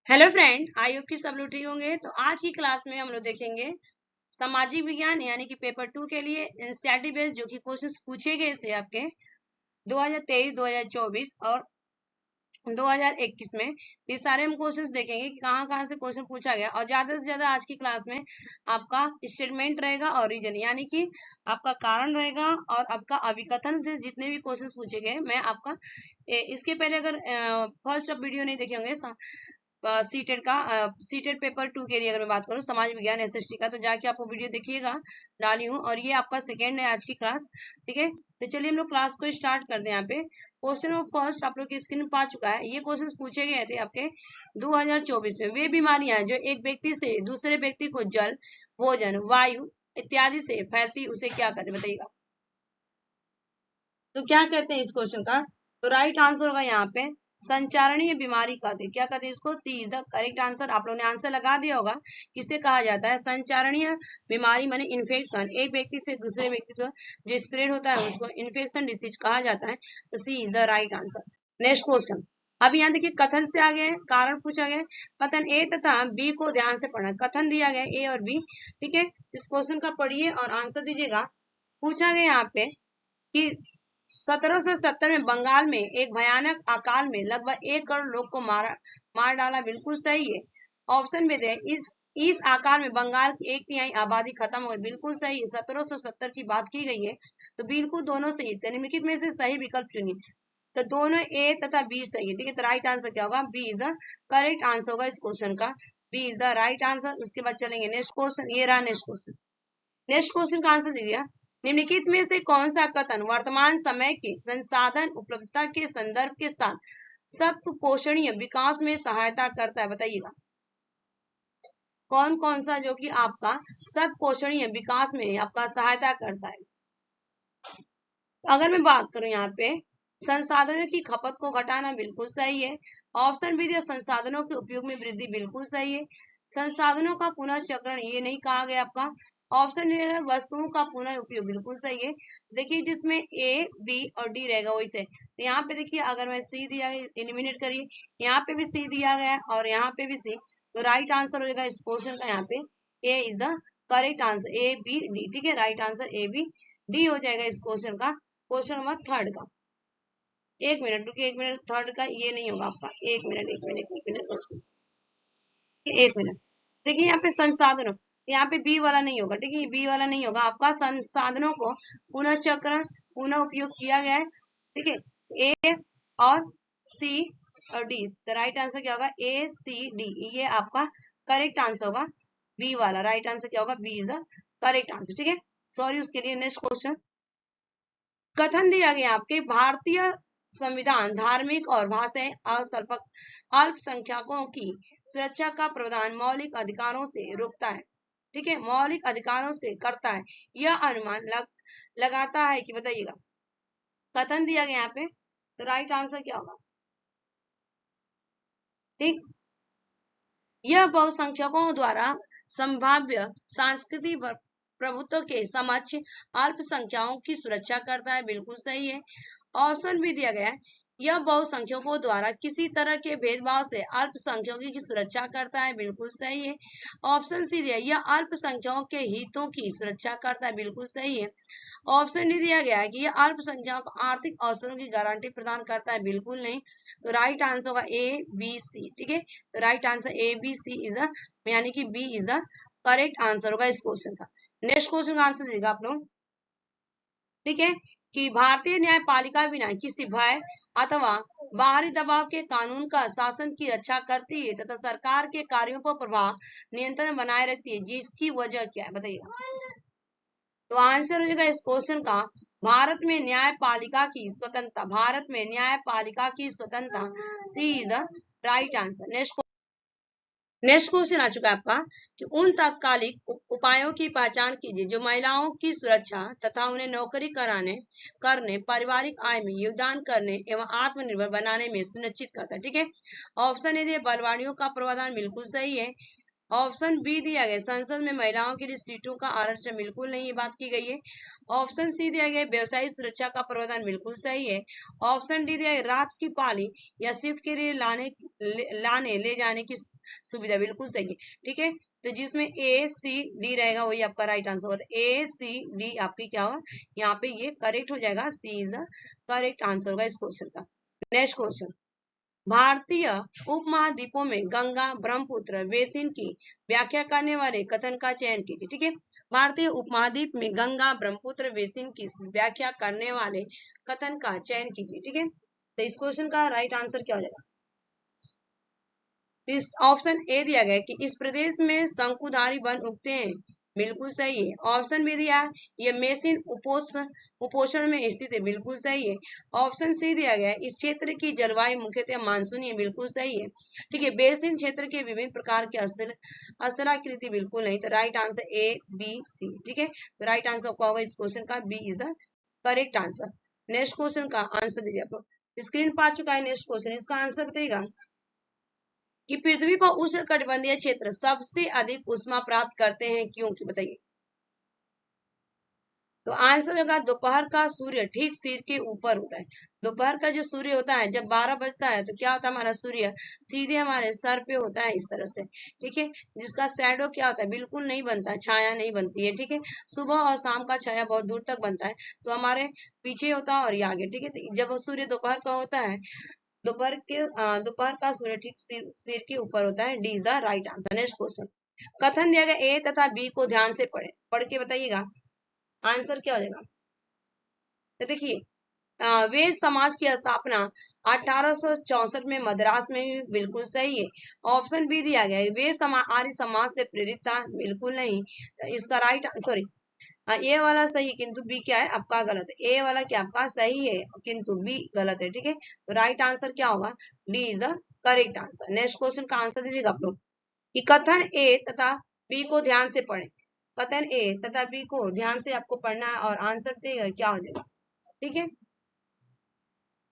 Hello friend, I hope कि सब लोग ठीक होंगे। तो आज की क्लास में हम लोग देखेंगे सामाजिक विज्ञान यानी कि पेपर 2 के लिए एनसीईआरटी बेस्ड जो कि क्वेश्चंस पूछे गए थे आपके 2023, 2024 और 2021 में। ये सारे हम क्वेश्चंस देखेंगे कि कहाँ कहाँ से क्वेश्चन पूछा गया, और ज्यादा से ज्यादा आज की क्लास में आपका स्टेटमेंट रहेगा और रीजन यानी कि आपका कारण रहेगा और आपका अभिकथन से जितने भी क्वेश्चंस पूछे गए मैं आपका इसके पहले अगर फर्स्ट ऑफ वीडियो नहीं देखे होंगे सीटेट का सीटेट पेपर 2 के लिए अगर मैं बात करूं समाज विज्ञान एसएसटी का, तो जाके आपको वीडियो देखिएगा, डाली हूँ। और ये आपका सेकेंड है आज की क्लास, ठीक है। तो चलिए हम लोग क्लास को स्टार्ट कर दें। यहाँ पे क्वेश्चन ऑफ फर्स्ट आप लोग की स्क्रीन पर आ चुका है। ये क्वेश्चन पूछे गए थे आपके 2024 में। वे बीमारियां जो एक व्यक्ति से दूसरे व्यक्ति को जल, भोजन, वायु इत्यादि से फैलती उसे क्या कहते हैं बताइएगा। तो क्या कहते हैं इस क्वेश्चन का? तो राइट आंसर होगा यहाँ पे संचारणीय बीमारी कहते हैं। क्या कहते हैं इसको? सी इज द करेक्ट आंसर। आप लोगों ने आंसर लगा दिया होगा। किसे कहा जाता है? संचारणीय बीमारी माने इन्फेक्शन, एक व्यक्ति से दूसरे व्यक्ति को जो स्प्रेड होता है उसको इन्फेक्शन डिसीज कहा जाता है। तो C is the right answer. Next question. अब यहाँ देखिए कथन से आगे है, कारण पूछा गया। कथन ए तथा बी को ध्यान से पढ़ना। कथन दिया गया ए और बी, ठीक है। इस क्वेश्चन का पढ़िए और आंसर दीजिएगा। पूछा गया यहाँ पे कि 1770 में बंगाल में एक भयानक अकाल में लगभग 1 करोड़ लोग को मार डाला। बिल्कुल सही है। ऑप्शन में दे इस अकाल में बंगाल की 1/3 आबादी खत्म हो गई। बिल्कुल सही है। 1770 की बात की गई है, तो बिल्कुल दोनों सही है। निम्नलिखित में से सही विकल्प चुनिए। तो दोनों ए तथा बी सही है, ठीक है। तो राइट आंसर क्या होगा? B is the correct answer होगा इस क्वेश्चन का। B is the right answer. उसके बाद चलेंगे नेक्स्ट क्वेश्चन। ये रहा नेक्स्ट क्वेश्चन। नेक्स्ट क्वेश्चन का आंसर दीजिए। निम्नलिखित में से कौन सा कथन वर्तमान समय के संसाधन उपलब्धता के संदर्भ के साथ सख्त पोषणीय विकास में सहायता करता है? बताइएगा कौन कौन सा जो कि आपका सख्त पोषणीय विकास में आपका सहायता करता है। अगर मैं बात करूं यहाँ पे संसाधनों की खपत को घटाना, बिल्कुल सही है। ऑप्शन भी दिया संसाधनों के उपयोग में वृद्धि, बिल्कुल सही है। संसाधनों का पुनः चक्रण ये नहीं कहा गया आपका। ऑप्शन दिया वस्तुओं का पुनः उपयोग, बिल्कुल सही है। देखिए जिसमें ए बी और डी रहेगा वही से। तो यहाँ पे देखिए अगर मैं सी दिया गया एलिमिनेट करिए, यहाँ पे भी सी दिया गया है और यहाँ पे भी सी, तो राइट आंसर हो जाएगा इस क्वेश्चन का। यहाँ पे A is the correct answer, A B D, ठीक है। Right answer A B D हो जाएगा इस क्वेश्चन का। क्वेश्चन नंबर थर्ड का। एक मिनट रुकिए, एक मिनट। थर्ड का ये नहीं होगा आपका। एक मिनट एक मिनट एक मिनट एक मिनट। देखिए यहाँ पे संसाधनों, यहाँ पे बी वाला नहीं होगा, ठीक है। बी वाला नहीं होगा आपका। संसाधनों को पुनः चक्रण पुनः उपयोग किया गया है, ठीक है। ए और सी और डी, तो राइट आंसर क्या होगा? ए सी डी, ये आपका करेक्ट आंसर होगा। बी वाला राइट आंसर क्या होगा? B is the correct answer, ठीक है। सॉरी उसके लिए। Next question. कथन दिया गया आपके भारतीय संविधान धार्मिक और भाषाई अल्पसंख्यकों की सुरक्षा का प्रावधान मौलिक अधिकारों से रोकता है, ठीक है। मौलिक अधिकारों से करता है, यह अनुमान लगाता है कि बताइएगा। कथन दिया गया यहाँ पे, तो राइट आंसर क्या होगा? ठीक, यह बहुसंख्यकों द्वारा संभाव्य सांस्कृतिक प्रभुत्व के समक्ष अल्पसंख्यकों की सुरक्षा करता है, बिल्कुल सही है। ऑप्शन भी दिया गया है, यह बहुसंख्यकों द्वारा किसी तरह के भेदभाव से अल्पसंख्यकों की सुरक्षा करता है, बिल्कुल सही है। ऑप्शन सी दिया, यह अल्पसंख्यकों के हितों की सुरक्षा करता है, बिल्कुल सही है। ऑप्शन डी दिया गया है कि यह अल्पसंख्यकों को आर्थिक अवसरों की गारंटी प्रदान करता है, बिल्कुल नहीं। तो राइट आंसर होगा ए बी सी, ठीक है। तो right answer A B C is the यानी कि B is the correct answer होगा इस क्वेश्चन का। नेक्स्ट क्वेश्चन का आंसर देगा आप लोग, ठीक है। कि भारतीय न्यायपालिका बिना किसी भय अथवा बाहरी दबाव के कानून का शासन की रक्षा करती है तथा सरकार के कार्यों पर प्रभाव नियंत्रण बनाए रखती है, जिसकी वजह क्या है बताइएगा। तो आंसर हो जाएगा इस क्वेश्चन का भारत में न्यायपालिका की स्वतंत्रता। भारत में न्यायपालिका की स्वतंत्रता, C is the right answer. Next question आ चुका है आपका कि उन तात्कालिक उपायों की पहचान कीजिए जो महिलाओं की सुरक्षा तथा उन्हें नौकरी करने पारिवारिक आय में योगदान करने एवं आत्मनिर्भर बनाने में सुनिश्चित करता है, ठीक है। ऑप्शन ए बलवाड़ियों का प्रावधान, बिल्कुल सही है। ऑप्शन बी दिया गया संसद में महिलाओं के लिए सीटों का आरक्षण, बिल्कुल नहीं, ये बात की गई है। ऑप्शन सी दिया गया व्यवसायिक सुरक्षा का प्रावधान, बिल्कुल सही है। ऑप्शन डी दिया गया रात की पाली या शिफ्ट के लिए लाने ले जाने की सुविधा, बिल्कुल सही है। ठीक है, तो जिसमें ए सी डी रहेगा वही आपका राइट आंसर होगा। ए सी डी आपकी क्या होगा, यहाँ पे ये करेक्ट हो जाएगा, सी इज द करेक्ट आंसर होगा इस क्वेश्चन का। नेक्स्ट क्वेश्चन, भारतीय उपमहाद्वीपों में गंगा ब्रह्मपुत्र बेसिन की व्याख्या करने वाले कथन का चयन कीजिए। ठीक है, भारतीय उपमहाद्वीप में गंगा ब्रह्मपुत्र बेसिन की व्याख्या करने वाले कथन का चयन कीजिए। ठीक है, तो इस क्वेश्चन का राइट आंसर क्या हो जाएगा, इस ऑप्शन ए दिया गया कि इस प्रदेश में शंकुधारी वन उगते हैं, बिल्कुल सही है। ऑप्शन बी दिया ये मेसिन उपोषण में स्थित है, बिल्कुल सही है। ऑप्शन सी दिया गया इस क्षेत्र की जलवायु मुख्यतः मानसूनी है, बिल्कुल सही है। ठीक है, बेसिन क्षेत्र के विभिन्न प्रकार के स्तराकृति, बिल्कुल नहीं, तो right answer A B C. ठीक है, तो राइट आंसर क्या होगा इस क्वेश्चन का, B is the correct answer. Next question का आंसर दीजिए आप लोग, स्क्रीन पर आ चुका है नेक्स्ट क्वेश्चन, इसका आंसर बताइएगा कि पृथ्वी पर उष्णकटिबंधीय क्षेत्र सबसे अधिक ऊष्मा प्राप्त करते हैं, क्यों, बताइए। तो आंसर होगा दोपहर का सूर्य ठीक सिर के ऊपर होता है। दोपहर का जो सूर्य होता है जब 12 बजता है तो क्या होता है, हमारा सूर्य सीधे हमारे सर पे होता है इस तरह से। ठीक है, जिसका शैडो क्या होता है, बिल्कुल नहीं बनता है, छाया नहीं बनती है। ठीक है, सुबह और शाम का छाया बहुत दूर तक बनता है, तो हमारे पीछे होता है और ये आगे। ठीक है, तो जब सूर्य दोपहर का होता है, दोपहर का सूर्य ठीक सिर के ऊपर होता है, D is the right answer. Next question, कथन दिया गया ए तथा बी को ध्यान से पढ़ के बताइएगा आंसर क्या हो जाएगा। तो देखिए, वेद समाज की स्थापना 1864 में मद्रास में हुई, बिल्कुल सही है। ऑप्शन बी दिया गया है वेद समाज आर्य समाज से प्रेरित था, बिल्कुल नहीं, इसका राइट सॉरी ए वाला सही है किंतु बी क्या है आपका गलत है। ए वाला क्या आपका सही है किंतु बी गलत है। ठीक है, तो राइट आंसर क्या होगा, D is the correct answer. Next question का आंसर दीजिएगा आप लोग कि कथन ए तथा बी को ध्यान से पढ़ें। कथन ए तथा बी को ध्यान से आपको पढ़ना है और आंसर देगा क्या हो जाएगा। ठीक है,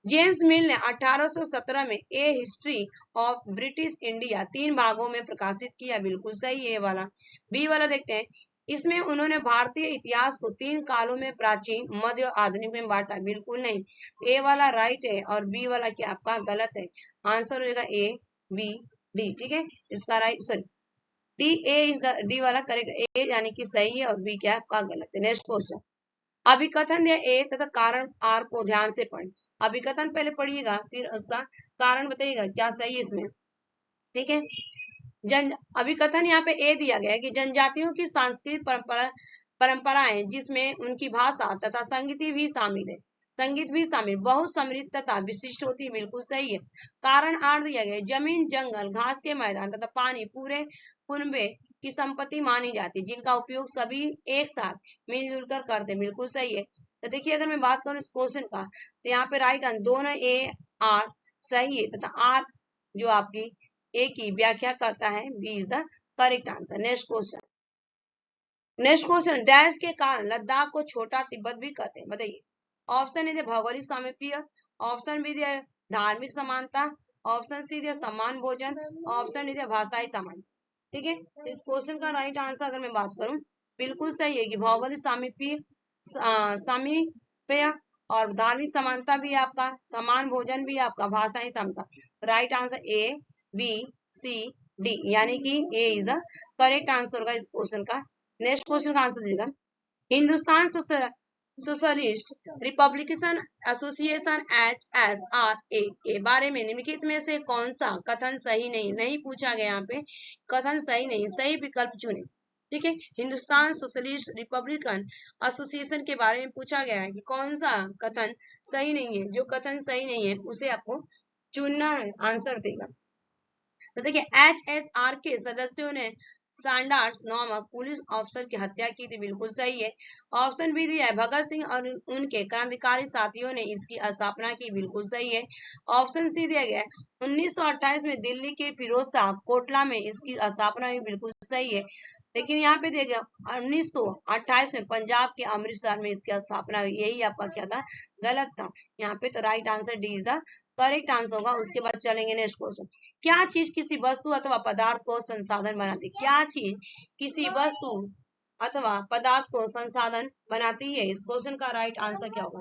जेम्स मिल ने 1817 में ए हिस्ट्री ऑफ ब्रिटिश इंडिया 3 भागों में प्रकाशित किया, बिल्कुल सही है वाला। बी वाला देखते हैं, इसमें उन्होंने भारतीय इतिहास को 3 कालों में प्राचीन मध्य और आधुनिक में बांटा, बिल्कुल नहीं, ए वाला राइट है और बी वाला क्या आपका गलत है। आंसर हो जाएगा ए बी डी। ठीक है, इसका right sorry D A is the D वाला करेक्ट, ए यानी कि सही है और बी क्या आपका गलत है। नेक्स्ट क्वेश्चन, अभिकथन या ए तथा कारण आर को ध्यान से पढ़ें। अभिकथन पहले पढ़िएगा फिर उसका कारण बताइएगा क्या सही है इसमें। ठीक है, अभिकथन यहाँ पे ए दिया गया है कि जनजातियों की सांस्कृतिक परंपराएं जिसमें उनकी भाषा तथा संगीत भी शामिल बहुत समृद्ध तथा विशिष्ट होती है, बिल्कुल सही है। कारण आर दिया गया जमीन जंगल घास के मैदान तथा पानी पूरे कुनबे की संपत्ति मानी जाती है जिनका उपयोग सभी एक साथ मिलजुल कर करते हैं, बिल्कुल सही है। तो देखिए अगर मैं बात करूं इस क्वेश्चन का तो यहाँ पे राइट आंसर दोनों ए आर सही है तथा आर जो आपकी ए की व्याख्या करता है, B is the correct answer. Next question, dash के कारण लद्दाख को छोटा तिब्बत भी कहते हैं, बताइए। ऑप्शन ए भौगोलिक सामीप्य, ऑप्शन बी दिया धार्मिक समानता, ऑप्शन सी दिया समान भोजन, ऑप्शन डी दिया भाषाई समान। ठीक है, इस क्वेश्चन का राइट आंसर अगर मैं बात करूं बिल्कुल सही है कि भौगोलिक सामीप्य और धार्मिक समानता भी आपका, समान भोजन भी आपका, भाषाई समानता। Right answer A B C D यानी कि A is the correct answer होगा इस क्वेश्चन का। नेक्स्ट क्वेश्चन का आंसर देगा Hindustan socialist republican association HSRA के बारे में निम्नलिखित में से कौन सा कथन सही नहीं पूछा गया, यहाँ पे कथन सही नहीं, सही विकल्प चुने। ठीक है, हिंदुस्तान सोशलिस्ट रिपब्लिकन एसोसिएशन के बारे में पूछा गया है कि कौन सा कथन सही नहीं है, जो कथन सही नहीं है उसे आपको चुनना है, आंसर देगा। तो देखिए HSR के सदस्यों ने सैंडर्स नामक पुलिस अफसर की हत्या की थी, बिल्कुल सही है। ऑप्शन बी दिया है भगत सिंह और उनके क्रांतिकारी साथियों ने इसकी स्थापना की, बिल्कुल सही है। ऑप्शन सी दिया गया 1928 में दिल्ली के फिरोज शाह कोटला में इसकी स्थापना हुई, बिल्कुल सही है। लेकिन यहाँ पे देखिए 1928 में पंजाब के अमृतसर में इसकी स्थापना हुई, यही आपका क्या था, गलत था। यहाँ पे तो right answer D is the correct answer होगा। उसके बाद चलेंगे नेक्स्ट क्वेश्चन। क्या चीज किसी वस्तु अथवा पदार्थ को संसाधन बनाती है? क्या चीज किसी वस्तु अथवा पदार्थ को संसाधन बनाती है? इस क्वेश्चन का राइट आंसर क्या होगा?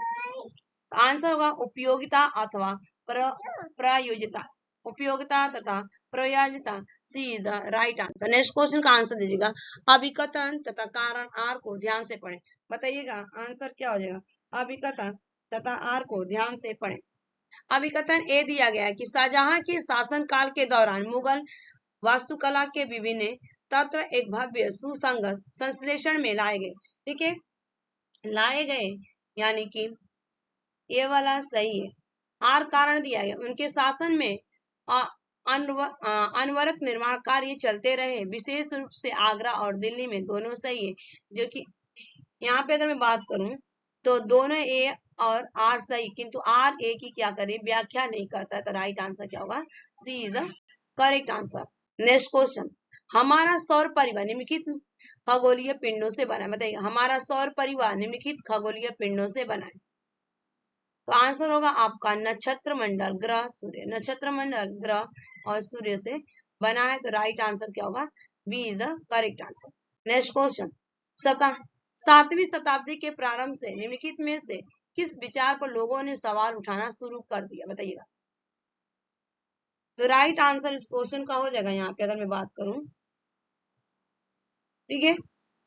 आंसर होगा उपयोगिता अथवा प्रयोज्यता। उपयोगिता तथा प्रयोज्यता, C is the right answer. Next question का आंसर दीजिएगा। अभिकथन तथा कारण आर को ध्यान से पढ़ें। बताइएगा आंसर क्या हो जाएगा? अभिकथन तथा आर को ध्यान से पढ़ें। अभिकथन ए दिया गया है कि शाहजहां के शासनकाल के दौरान मुगल वास्तुकला के विभिन्न तत्व एक भव्य सुसंगत संश्लेषण में लाए गए। ठीक है, लाए गए यानी कि ये वाला सही है। आर कारण दिया गया, उनके शासन में अनवरत निर्माण कार्य चलते रहे, विशेष रूप से आगरा और दिल्ली में। दोनों सही है, जो कि यहाँ पे अगर मैं बात करूं तो दोनों ए और आर सही, किंतु आर ए की क्या करे व्याख्या नहीं करता है। तो राइट आंसर क्या होगा? C is the correct answer. Next question. हमारा सौर परिवार निम्नलिखित खगोलीय पिंडों से बना है। बताइए हमारा सौर परिवार निम्नलिखित खगोलीय पिंडों से बना है। तो आंसर होगा आपका नक्षत्र मंडल, ग्रह, सूर्य। नक्षत्र मंडल, ग्रह और सूर्य से बना है। तो राइट आंसर क्या होगा? B is the correct answer. Next question. 7वीं शताब्दी के प्रारंभ से निम्नलिखित में से किस विचार पर लोगों ने सवाल उठाना शुरू कर दिया? बताइएगा। तो राइट आंसर इस क्वेश्चन का हो जाएगा यहाँ पे अगर मैं बात करूं, ठीक है,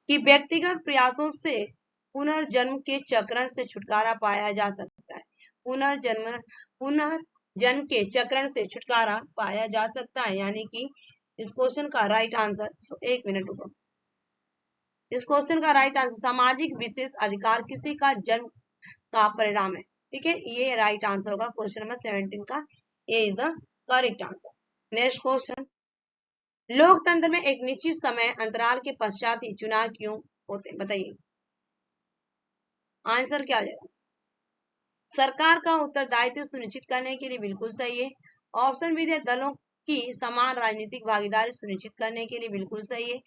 कि व्यक्तिगत प्रयासों से पुनर्जन्म के चक्रण से छुटकारा पाया जा सकता है। पुनर्जन्म के चक्रण से छुटकारा पाया जा सकता है, यानी कि इस क्वेश्चन का राइट आंसर, एक मिनट रुको, इस क्वेश्चन का राइट आंसर सामाजिक विशेष अधिकार किसी का जन्म का परिणाम है। ठीक है, ये राइट आंसर होगा क्वेश्चन नंबर 17 का। ये is the correct answer. Next question. लोकतंत्र में एक निश्चित समय अंतराल के पश्चात ही चुनाव क्यों होते हैं? बताइए आंसर क्या आ जाएगा? सरकार का उत्तरदायित्व सुनिश्चित करने के लिए, बिल्कुल सही है। ऑप्शन विधेय दलों की समान राजनीतिक भागीदारी सुनिश्चित करने के लिए, बिल्कुल सही है।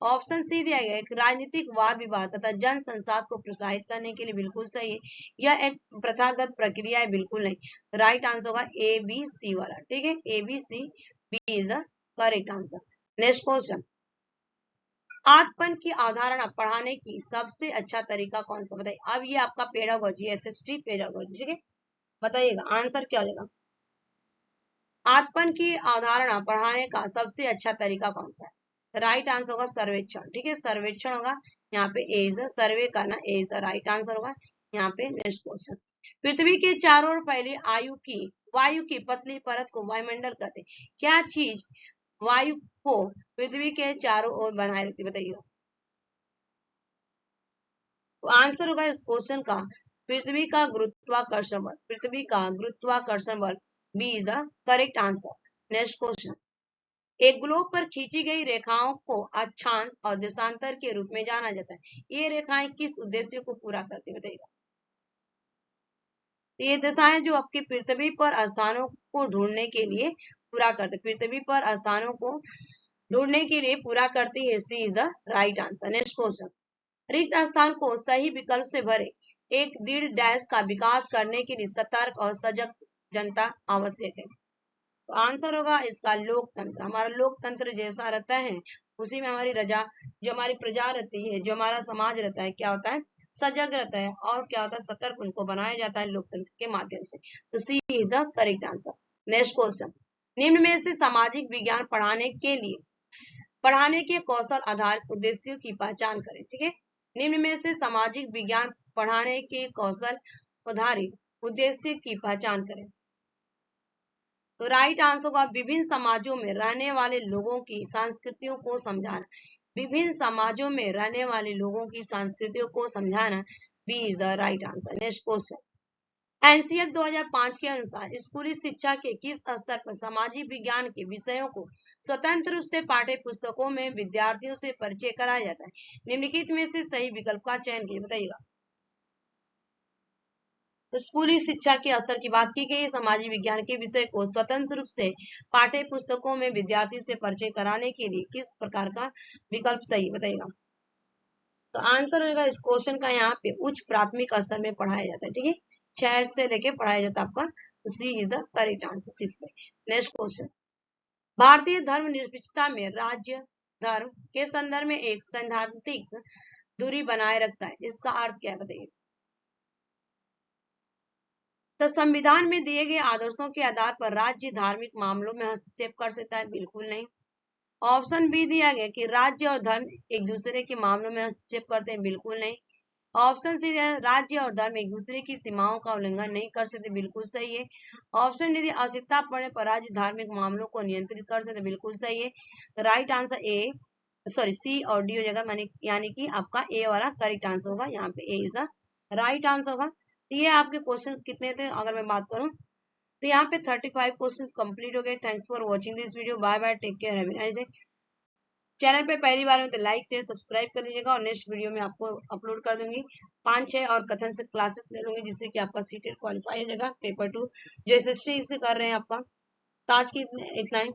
ऑप्शन सी दिया गया है राजनीतिक वाद विवाद तथा जन संसाद को प्रोत्साहित करने के लिए, बिल्कुल सही है। यह एक प्रथागत प्रक्रिया है, बिल्कुल नहीं। राइट आंसर होगा ए बी सी वाला। ठीक है, A B C, B is the correct answer. Next question. आत्मपन की अवधारणा पढ़ाने की सबसे अच्छा तरीका कौन सा? बताइए। अब ये आपका पेडागोजी, एसएसटी पेडागोजी, ठीक है, बताइएगा आंसर क्या हो जाएगा? आत्मपन की अवधारणा पढ़ाने का सबसे अच्छा तरीका कौन सा है? राइट आंसर होगा सर्वेक्षण। ठीक है, सर्वेक्षण होगा यहाँ पे। ए इज सर्वे करना, ए इज राइट आंसर होगा यहाँ पे। Next question. पृथ्वी के चारों ओर फैली वायु की पतली परत को वायुमंडल कहते हैं। क्या चीज वायु को पृथ्वी के चारों ओर बनाए रखती? बताइए। तो आंसर होगा इस क्वेश्चन का पृथ्वी का गुरुत्वाकर्षण बल। पृथ्वी का गुरुत्वाकर्षण बल, B is the correct answer. Next question. एक ग्लोब पर खींची गई रेखाओं को अक्षांश और देशांतर के रूप में जाना जाता है। ये रेखाएं किस उद्देश्य को पूरा करती है? बताइएगा। ये दिशाएं जो आपके पृथ्वी पर स्थानों को ढूंढने के लिए पूरा करते, पृथ्वी पर स्थानों को ढूंढने के लिए पूरा करती है। C is the right answer. Next question. रिक्त स्थान को सही विकल्प से भरे। एक दृढ़ डैश का विकास करने के लिए सतर्क और सजग जनता आवश्यक है। तो आंसर होगा इसका लोकतंत्र। हमारा लोकतंत्र जैसा रहता है उसी में हमारी जो हमारी प्रजा रहती है, जो हमारा समाज रहता है, क्या होता है? सजग रहता है और क्या होता है? सतर्क उनको बनाया जाता है लोकतंत्र के माध्यम से। तो C is the correct answer. Next question. निम्न में से सामाजिक विज्ञान पढ़ाने के कौशल आधारित उद्देश्यों की पहचान करें। ठीक है, निम्न में से सामाजिक विज्ञान पढ़ाने के कौशल आधारित उद्देश्य की पहचान करें। तो राइट आंसर होगा विभिन्न समाजों में रहने वाले लोगों की संस्कृतियों को समझाना। विभिन्न समाजों में रहने वाले लोगों की संस्कृतियों को समझाना, B is the right answer. Next question. NCF 2005 के अनुसार स्कूली शिक्षा के किस स्तर पर सामाजिक विज्ञान के विषयों को स्वतंत्र रूप से पाठ्य पुस्तकों में विद्यार्थियों से परिचय कराया जाता है? निम्नलिखित में से सही विकल्प का चयन कीजिए। बताइएगा। तो स्कूली शिक्षा के स्तर की बात की गई, सामाजिक विज्ञान के विषय को स्वतंत्र रूप से पाठ्य पुस्तकों में विद्यार्थी से परिचय कराने के लिए किस प्रकार का विकल्प सही? बताइएगा। तो आंसर होगा इस क्वेश्चन का यहाँ पे उच्च प्राथमिक स्तर में पढ़ाया जाता है। ठीक है, 6 से लेके पढ़ाया जाता है आपका सी इज द करेक्ट आंसर 6 है। नेक्स्ट क्वेश्चन, भारतीय धर्म निरपेक्षता में राज्य धर्म के संदर्भ में एक सैद्धांतिक दूरी बनाए रखता है, इसका अर्थ क्या बताइए। तो संविधान में दिए गए आदर्शों के आधार पर राज्य धार्मिक मामलों में हस्तक्षेप कर सकता है, बिल्कुल नहीं। ऑप्शन बी दिया गया कि राज्य और धर्म एक दूसरे के मामलों में हस्तक्षेप करते हैं, बिल्कुल नहीं। ऑप्शन सी राज्य और धर्म एक दूसरे की सीमाओं का उल्लंघन नहीं कर सकते, बिल्कुल सही है। ऑप्शन डी आवश्यकता पड़ने पर राज्य धार्मिक मामलों को नियंत्रित कर सकते, बिल्कुल सही है। तो right answer A sorry C और डी हो जाएगा, यानी कि आपका ए वाला करेक्ट आंसर होगा। यहाँ पे A is the right answer होगा। तो ये आपके क्वेश्चन कितने थे अगर मैं बात करूं तो यहाँ पे 35 क्वेश्चंस कंप्लीट हो गए। Thanks for watching this video, bye bye, take care, have a nice day. Channel पे पहली बार में तो लाइक शेयर सब्सक्राइब कर लीजिएगा और नेक्स्ट वीडियो में आपको अपलोड कर दूंगी 5-6 और कथन से क्लासेस ले लूंगी, जिससे कि आपका सीटेट क्वालिफाई हो जाएगा पेपर 2 जो SSC से कर रहे हैं आपका। तो आज की इतना ही।